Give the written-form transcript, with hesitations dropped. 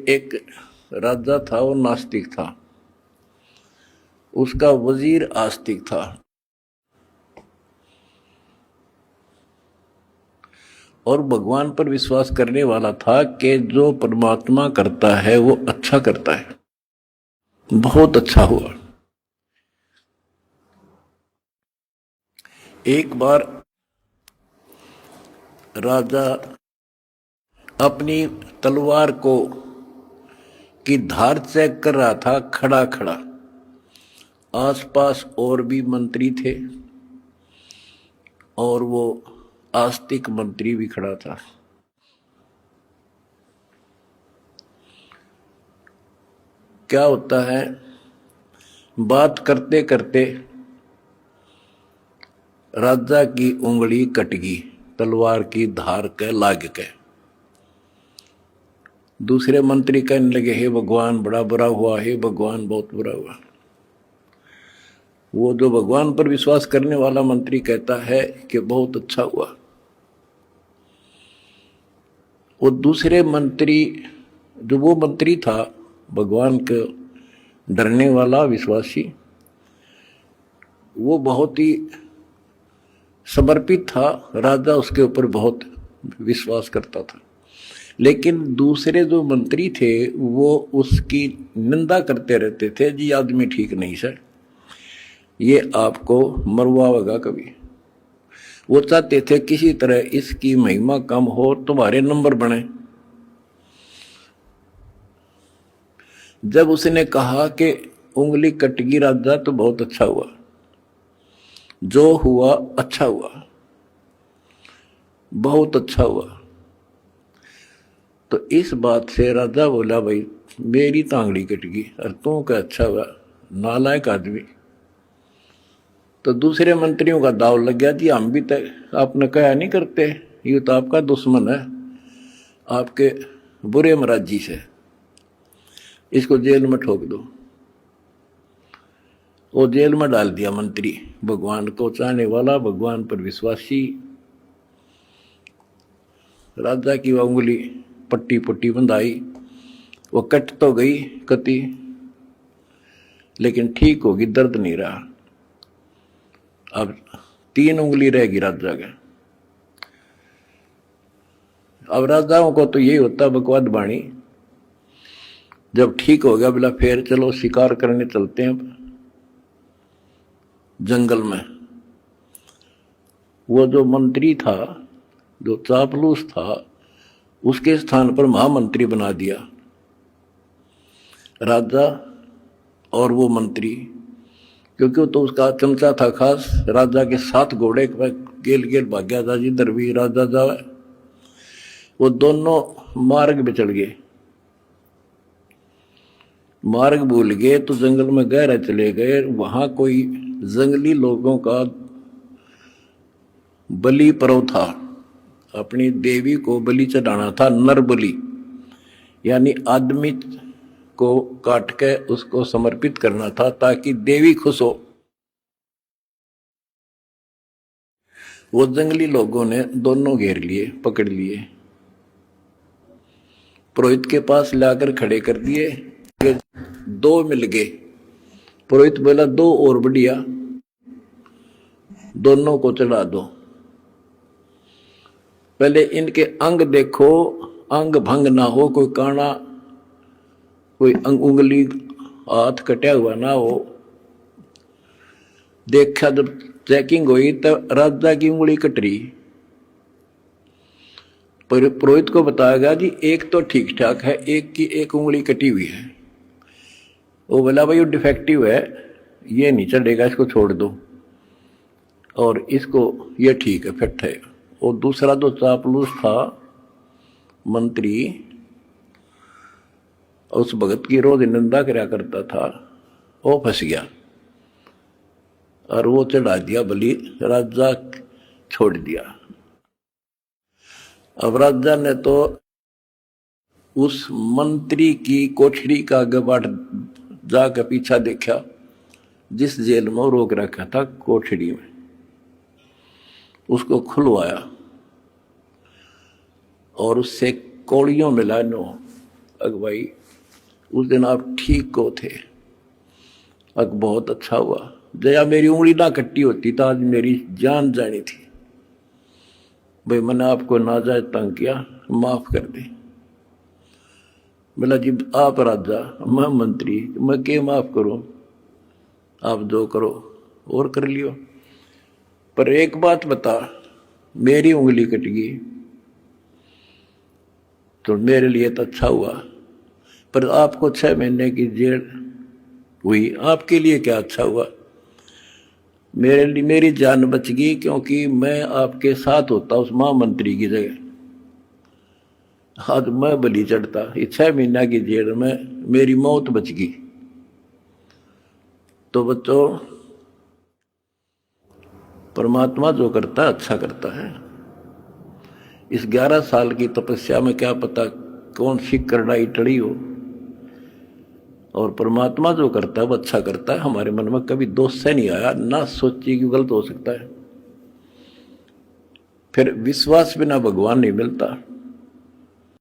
एक राजा था, वो नास्तिक था, उसका वजीर आस्तिक था। और भगवान पर विश्वास करने वाला था कि जो परमात्मा करता है वो अच्छा करता है। बहुत अच्छा हुआ। एक बार राजा अपनी तलवार को की धार चेक कर रहा था, खड़ा खड़ा। आसपास और भी मंत्री थे और वो आस्तिक मंत्री भी खड़ा था। क्या होता है, बात करते करते राजा की उंगली कट गई, तलवार की धार के लाग के। दूसरे मंत्री कहने लगे, हे भगवान बड़ा बुरा हुआ, हे भगवान बहुत बुरा हुआ। वो जो भगवान पर विश्वास करने वाला मंत्री कहता है कि बहुत अच्छा हुआ। वो दूसरे मंत्री, जो वो मंत्री था भगवान के डरने वाला विश्वासी, वो बहुत ही समर्पित था। राजा उसके ऊपर बहुत विश्वास करता था। लेकिन दूसरे जो मंत्री थे वो उसकी निंदा करते रहते थे, जी आदमी ठीक नहीं सर, ये आपको मरवाएगा कभी। वो चाहते थे किसी तरह इसकी महिमा कम हो, तुम्हारे नंबर बने। जब उसने कहा कि उंगली कटगी राजा तो बहुत अच्छा हुआ, जो हुआ अच्छा हुआ, बहुत अच्छा हुआ, तो इस बात से राजा बोला, भाई मेरी तांगड़ी कट गई और तू का अच्छा हुआ, नालायक आदमी। तो दूसरे मंत्रियों का दाव लग गया, जी हम भी तो आपने कहा नहीं करते, ये तो आपका दुश्मन है, आपके बुरे मराजी से, इसको जेल में ठोक दो। वो जेल में डाल दिया मंत्री, भगवान को चाहने वाला, भगवान पर विश्वासी। राजा की उंगली पट्टी पट्टी बंधाई, वो कट तो गई कति, लेकिन ठीक होगी, दर्द नहीं रहा। अब 3 उंगली रहेगी राजा के। अब राजाओं को तो यही होता बकवाद बाणी, जब ठीक हो गया बोला फिर चलो शिकार करने चलते हैं जंगल में। वो जो मंत्री था, जो चापलूस था, उसके स्थान पर महामंत्री बना दिया राजा और वो मंत्री, क्योंकि वो तो उसका चमचा था खास। राजा के 7 घोड़े गेल गेल भाग्या था, जिधर भी राजा जावे। वो दोनों मार्ग पे चढ़ गए, मार्ग भूल गए तो जंगल में गहरे चले गए। वहां कोई जंगली लोगों का बलि पर्व था, अपनी देवी को बलि चढ़ाना था, नर बलि, यानी आदमी को काट के उसको समर्पित करना था ताकि देवी खुश हो। वो जंगली लोगों ने दोनों घेर लिए, पकड़ लिए, पुरोहित के पास लाकर खड़े कर दिए। 2 मिल गए। पुरोहित बोला 2 और बढ़िया, दोनों को चढ़ा दो। पहले इनके अंग देखो, अंग भंग ना हो, कोई काना, कोई उंगली हाथ कटा हुआ ना हो। देखा जब चेकिंग हुई तो राजा की उंगली कट रही। पुरोहित को बताया गया जी एक तो ठीक ठाक है, एक की एक उंगली कटी हुई है। वो बोला भाई वो डिफेक्टिव है, ये नहीं चढ़ेगा, इसको छोड़ दो, और इसको ये ठीक है, फिट है। और दूसरा जो चापलूस था मंत्री, उस भगत की रोज निंदा कराया करता था, वो फंस गया और वो चढ़ा दिया बलि, राजा छोड़ दिया। अब राजा ने तो उस मंत्री की कोठरी का गबाट जाकर पीछा देखा, जिस जेल में रोक रखा था कोठरी में, उसको खुलवाया और उससे कौड़ियों मिला नो, अगुवाई, उस दिन आप ठीक को थे। बहुत अच्छा हुआ। जया मेरी उंगली ना कट्टी होती तो आज मेरी जान जानी थी। भाई मैंने आपको नाजायज तंग किया, माफ कर दे। बोला जी आप राजा, मैं मंत्री, मैं के माफ करूं, आप जो करो और कर लियो। पर एक बात बता, मेरी उंगली कट गई तो मेरे लिए तो अच्छा हुआ, पर आपको 6 महीने की जेल हुई, आपके लिए क्या अच्छा हुआ? मेरे लिए मेरी जान बच गई, क्योंकि मैं आपके साथ होता उस महामंत्री की जगह, आज मैं बलि चढ़ता। ये 6 महीना की जेल में मेरी मौत बच गई। तो बच्चों, परमात्मा जो करता है अच्छा करता है। इस 11 साल की तपस्या में क्या पता कौन सी करड़ाई टड़ी हो, और परमात्मा जो करता है वो अच्छा करता है। हमारे मन में कभी दोष से नहीं आया, ना सोचिए कि गलत हो सकता है। फिर विश्वास बिना भगवान नहीं मिलता।